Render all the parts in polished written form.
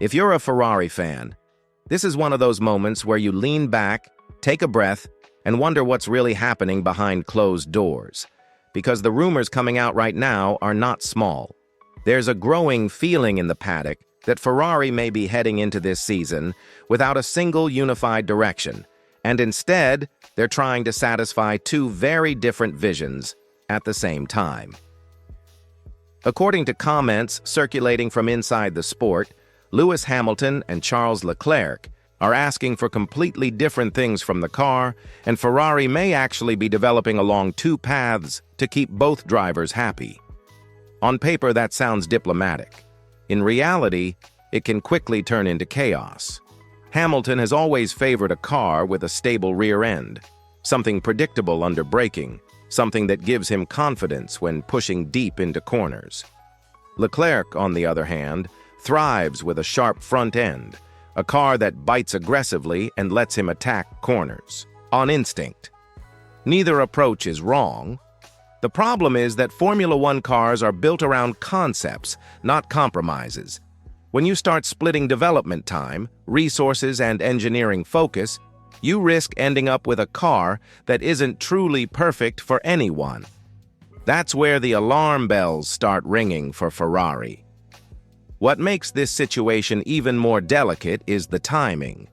If you're a Ferrari fan, this is one of those moments where you lean back, take a breath, and wonder what's really happening behind closed doors. Because the rumors coming out right now are not small. There's a growing feeling in the paddock that Ferrari may be heading into this season without a single unified direction, and instead, they're trying to satisfy two very different visions at the same time. According to comments circulating from inside the sport, Lewis Hamilton and Charles Leclerc are asking for completely different things from the car, and Ferrari may actually be developing along two paths to keep both drivers happy. On paper, that sounds diplomatic. In reality, it can quickly turn into chaos. Hamilton has always favored a car with a stable rear end, something predictable under braking, something that gives him confidence when pushing deep into corners. Leclerc, on the other hand, thrives with a sharp front end, a car that bites aggressively and lets him attack corners, on instinct. Neither approach is wrong. The problem is that Formula One cars are built around concepts, not compromises. When you start splitting development time, resources, and engineering focus, you risk ending up with a car that isn't truly perfect for anyone. That's where the alarm bells start ringing for Ferrari. What makes this situation even more delicate is the timing.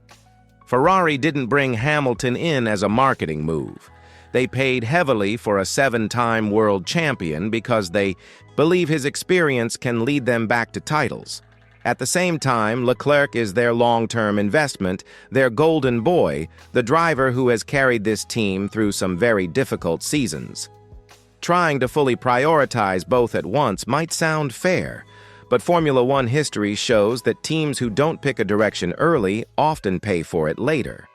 Ferrari didn't bring Hamilton in as a marketing move. They paid heavily for a 7-time world champion because they believe his experience can lead them back to titles. At the same time, Leclerc is their long-term investment, their golden boy, the driver who has carried this team through some very difficult seasons. Trying to fully prioritize both at once might sound fair, but Formula One history shows that teams who don't pick a direction early often pay for it later.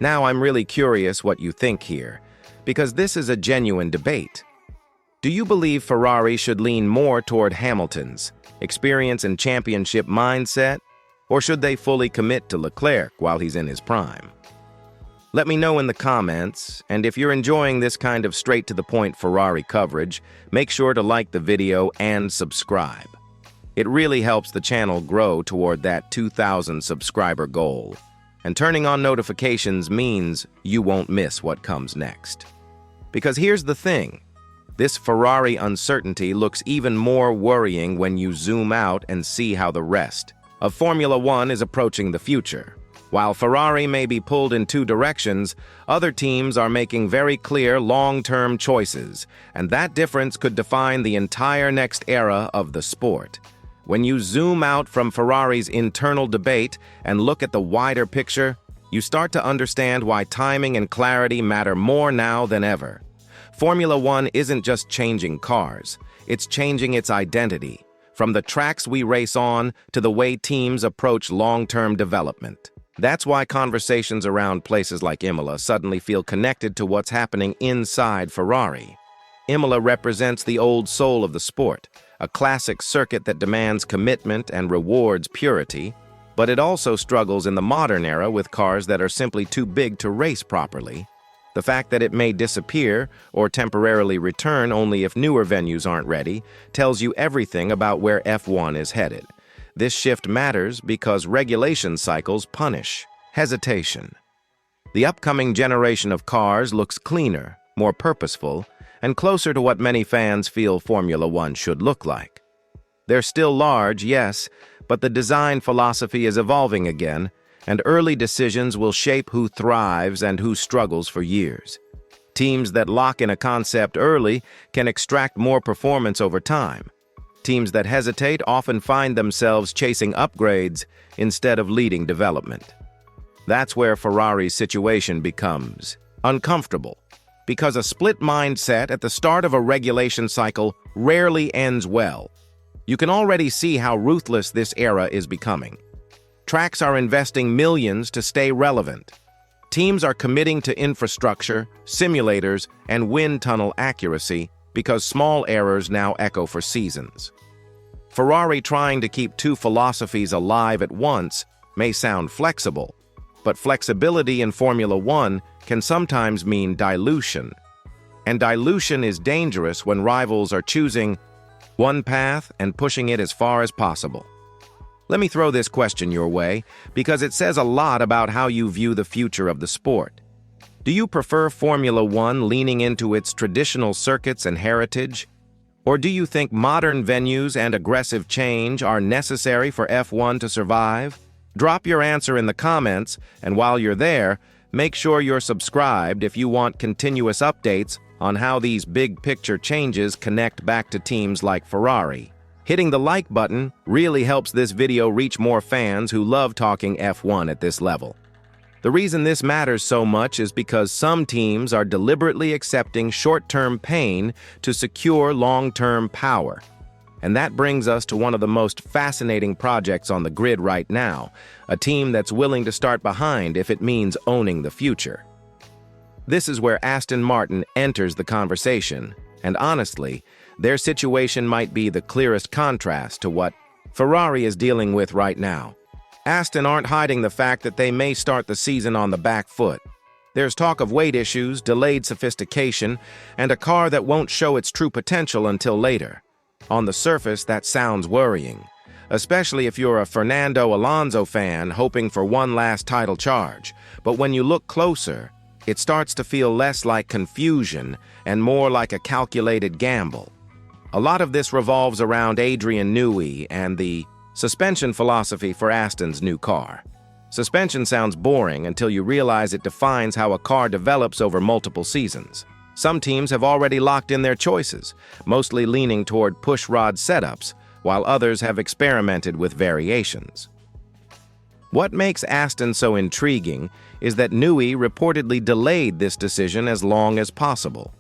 Now I'm really curious what you think here, because this is a genuine debate. Do you believe Ferrari should lean more toward Hamilton's experience and championship mindset, or should they fully commit to Leclerc while he's in his prime? Let me know in the comments, and if you're enjoying this kind of straight-to-the-point Ferrari coverage, make sure to like the video and subscribe. It really helps the channel grow toward that 2,000 subscriber goal. And turning on notifications means you won't miss what comes next. Because here's the thing. This Ferrari uncertainty looks even more worrying when you zoom out and see how the rest of Formula One is approaching the future. While Ferrari may be pulled in two directions, other teams are making very clear long-term choices, and that difference could define the entire next era of the sport. When you zoom out from Ferrari's internal debate and look at the wider picture, you start to understand why timing and clarity matter more now than ever. Formula One isn't just changing cars, it's changing its identity, from the tracks we race on to the way teams approach long-term development. That's why conversations around places like Imola suddenly feel connected to what's happening inside Ferrari. Imola represents the old soul of the sport, a classic circuit that demands commitment and rewards purity, but it also struggles in the modern era with cars that are simply too big to race properly. The fact that it may disappear or temporarily return only if newer venues aren't ready tells you everything about where F1 is headed. This shift matters because regulation cycles punish hesitation. The upcoming generation of cars looks cleaner, more purposeful, and closer to what many fans feel Formula One should look like. They're still large, yes, but the design philosophy is evolving again, and early decisions will shape who thrives and who struggles for years. Teams that lock in a concept early can extract more performance over time. Teams that hesitate often find themselves chasing upgrades instead of leading development. That's where Ferrari's situation becomes uncomfortable, because a split mindset at the start of a regulation cycle rarely ends well. You can already see how ruthless this era is becoming. Tracks are investing millions to stay relevant. Teams are committing to infrastructure, simulators, and wind tunnel accuracy because small errors now echo for seasons. Ferrari trying to keep two philosophies alive at once may sound flexible, but flexibility in Formula One can sometimes mean dilution. And dilution is dangerous when rivals are choosing one path and pushing it as far as possible. Let me throw this question your way, because it says a lot about how you view the future of the sport. Do you prefer Formula One leaning into its traditional circuits and heritage? Or do you think modern venues and aggressive change are necessary for F1 to survive? Drop your answer in the comments, and while you're there, make sure you're subscribed if you want continuous updates on how these big-picture changes connect back to teams like Ferrari. Hitting the like button really helps this video reach more fans who love talking F1 at this level. The reason this matters so much is because some teams are deliberately accepting short-term pain to secure long-term power. And that brings us to one of the most fascinating projects on the grid right now, a team that's willing to start behind if it means owning the future. This is where Aston Martin enters the conversation, and honestly, their situation might be the clearest contrast to what Ferrari is dealing with right now. Aston aren't hiding the fact that they may start the season on the back foot. There's talk of weight issues, delayed sophistication, and a car that won't show its true potential until later. On the surface, that sounds worrying, especially if you're a Fernando Alonso fan hoping for one last title charge. But when you look closer, it starts to feel less like confusion and more like a calculated gamble. A lot of this revolves around Adrian Newey and the suspension philosophy for Aston's new car. Suspension sounds boring until you realize it defines how a car develops over multiple seasons. Some teams have already locked in their choices, mostly leaning toward push-rod setups, while others have experimented with variations. What makes Aston so intriguing is that Newey reportedly delayed this decision as long as possible.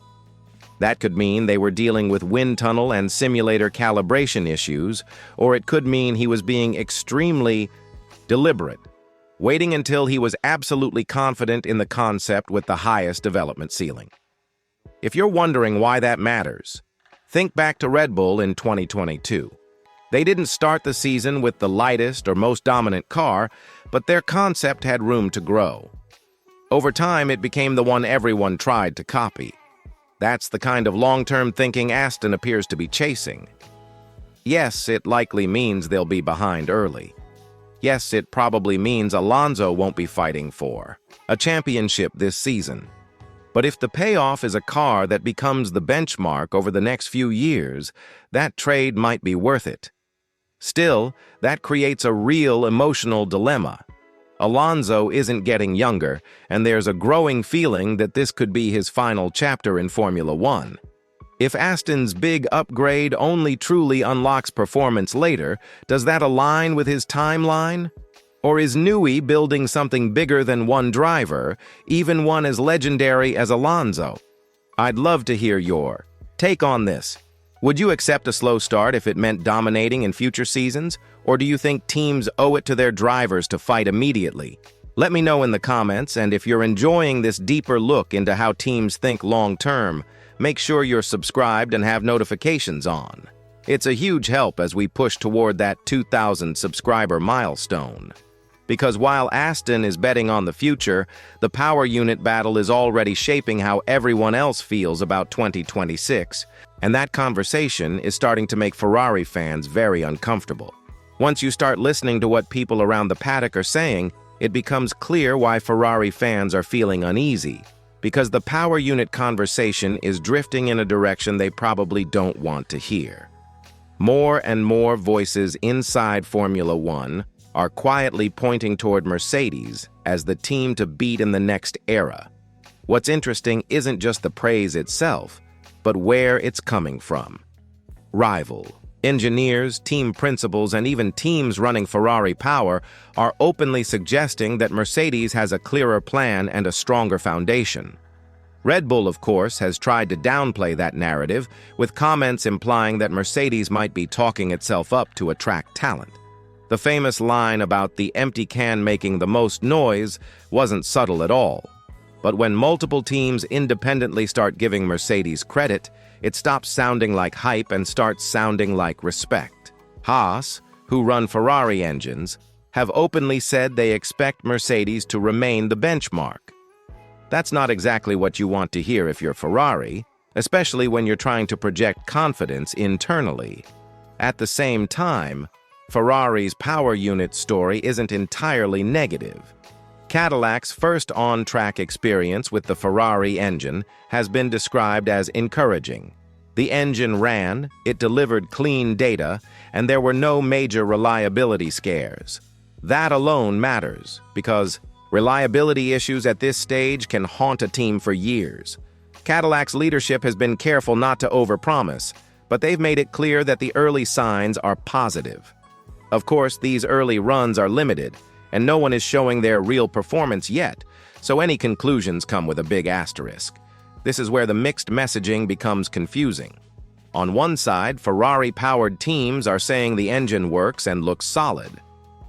That could mean they were dealing with wind tunnel and simulator calibration issues, or it could mean he was being extremely deliberate, waiting until he was absolutely confident in the concept with the highest development ceiling. If you're wondering why that matters, think back to Red Bull in 2022. They didn't start the season with the lightest or most dominant car, but their concept had room to grow. Over time, it became the one everyone tried to copy. That's the kind of long-term thinking Aston appears to be chasing. Yes, it likely means they'll be behind early. Yes, it probably means Alonso won't be fighting for a championship this season. But if the payoff is a car that becomes the benchmark over the next few years, that trade might be worth it. Still, that creates a real emotional dilemma. Alonso isn't getting younger, and there's a growing feeling that this could be his final chapter in Formula One. If Aston's big upgrade only truly unlocks performance later, does that align with his timeline? Or is Newey building something bigger than one driver, even one as legendary as Alonso? I'd love to hear your take on this. Would you accept a slow start if it meant dominating in future seasons? Or do you think teams owe it to their drivers to fight immediately? Let me know in the comments, and if you're enjoying this deeper look into how teams think long-term, make sure you're subscribed and have notifications on. It's a huge help as we push toward that 2,000 subscriber milestone. Because while Aston is betting on the future, the power unit battle is already shaping how everyone else feels about 2026, and that conversation is starting to make Ferrari fans very uncomfortable. Once you start listening to what people around the paddock are saying, it becomes clear why Ferrari fans are feeling uneasy, because the power unit conversation is drifting in a direction they probably don't want to hear. More and more voices inside Formula One are quietly pointing toward Mercedes as the team to beat in the next era. What's interesting isn't just the praise itself, but where it's coming from. Rival engineers, team principals, and even teams running Ferrari Power are openly suggesting that Mercedes has a clearer plan and a stronger foundation. Red Bull, of course, has tried to downplay that narrative, with comments implying that Mercedes might be talking itself up to attract talent. The famous line about the empty can making the most noise wasn't subtle at all. But when multiple teams independently start giving Mercedes credit, it stops sounding like hype and starts sounding like respect. Haas, who run Ferrari engines, have openly said they expect Mercedes to remain the benchmark. That's not exactly what you want to hear if you're Ferrari, especially when you're trying to project confidence internally. At the same time, Ferrari's power unit story isn't entirely negative. Cadillac's first on-track experience with the Ferrari engine has been described as encouraging. The engine ran, it delivered clean data, and there were no major reliability scares. That alone matters, because reliability issues at this stage can haunt a team for years. Cadillac's leadership has been careful not to overpromise, but they've made it clear that the early signs are positive. Of course, these early runs are limited, and no one is showing their real performance yet, so any conclusions come with a big asterisk. This is where the mixed messaging becomes confusing. On one side, Ferrari-powered teams are saying the engine works and looks solid.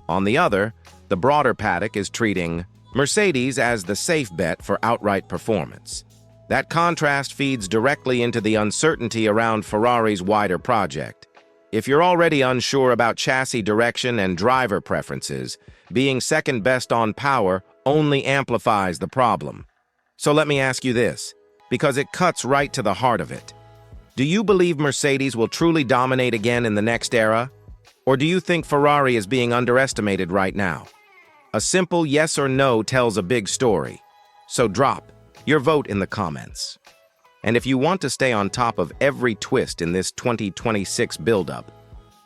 On the other, the broader paddock is treating Mercedes as the safe bet for outright performance. That contrast feeds directly into the uncertainty around Ferrari's wider project. If you're already unsure about chassis direction and driver preferences, being second best on power only amplifies the problem. So let me ask you this, because it cuts right to the heart of it. Do you believe Mercedes will truly dominate again in the next era? Or do you think Ferrari is being underestimated right now? A simple yes or no tells a big story. So drop your vote in the comments. And if you want to stay on top of every twist in this 2026 build-up,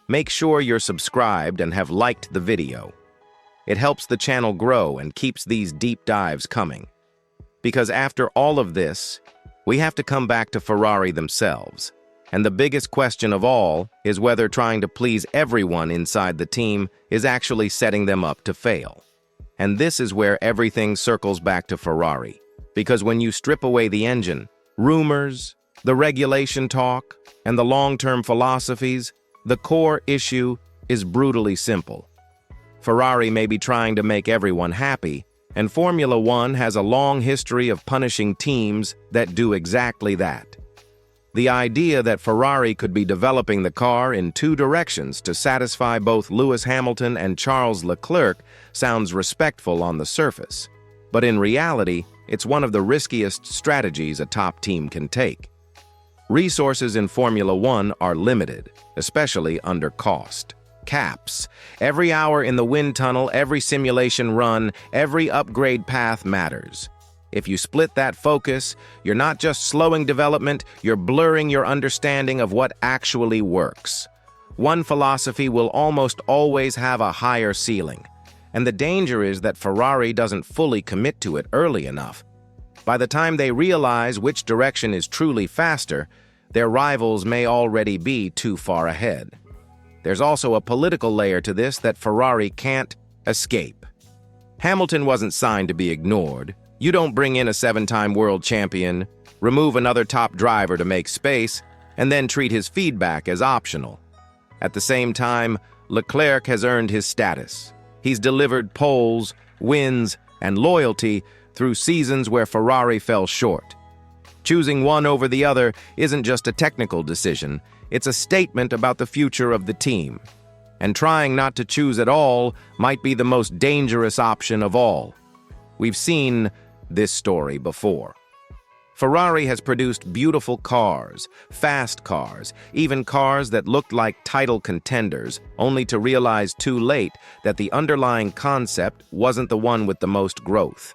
make sure you're subscribed and have liked the video. It helps the channel grow and keeps these deep dives coming. Because after all of this, we have to come back to Ferrari themselves. And the biggest question of all is whether trying to please everyone inside the team is actually setting them up to fail. And this is where everything circles back to Ferrari. Because when you strip away the engine, rumors, the regulation talk, and the long-term philosophies, the core issue is brutally simple. Ferrari may be trying to make everyone happy, and Formula One has a long history of punishing teams that do exactly that. The idea that Ferrari could be developing the car in two directions to satisfy both Lewis Hamilton and Charles Leclerc sounds respectful on the surface, but in reality, it's one of the riskiest strategies a top team can take. Resources in Formula One are limited, especially under cost caps. Every hour in the wind tunnel, every simulation run, every upgrade path matters. If you split that focus, you're not just slowing development, you're blurring your understanding of what actually works. One philosophy will almost always have a higher ceiling, and the danger is that Ferrari doesn't fully commit to it early enough. By the time they realize which direction is truly faster, their rivals may already be too far ahead. There's also a political layer to this that Ferrari can't escape. Hamilton wasn't signed to be ignored. You don't bring in a 7-time world champion, remove another top driver to make space, and then treat his feedback as optional. At the same time, Leclerc has earned his status. He's delivered poles, wins, and loyalty through seasons where Ferrari fell short. Choosing one over the other isn't just a technical decision, it's a statement about the future of the team. And trying not to choose at all might be the most dangerous option of all. We've seen this story before. Ferrari has produced beautiful cars, fast cars, even cars that looked like title contenders, only to realize too late that the underlying concept wasn't the one with the most growth.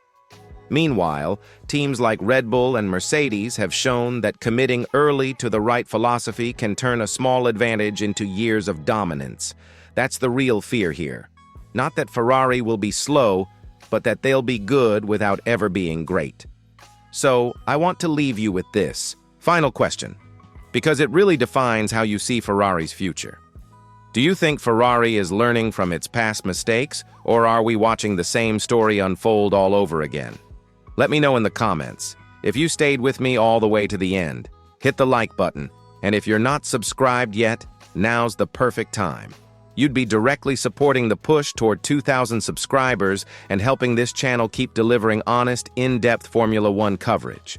Meanwhile, teams like Red Bull and Mercedes have shown that committing early to the right philosophy can turn a small advantage into years of dominance. That's the real fear here. Not that Ferrari will be slow, but that they'll be good without ever being great. So, I want to leave you with this final question, because it really defines how you see Ferrari's future. Do you think Ferrari is learning from its past mistakes, or are we watching the same story unfold all over again? Let me know in the comments. If you stayed with me all the way to the end, hit the like button, and if you're not subscribed yet, now's the perfect time. You'd be directly supporting the push toward 2,000 subscribers and helping this channel keep delivering honest, in-depth Formula One coverage.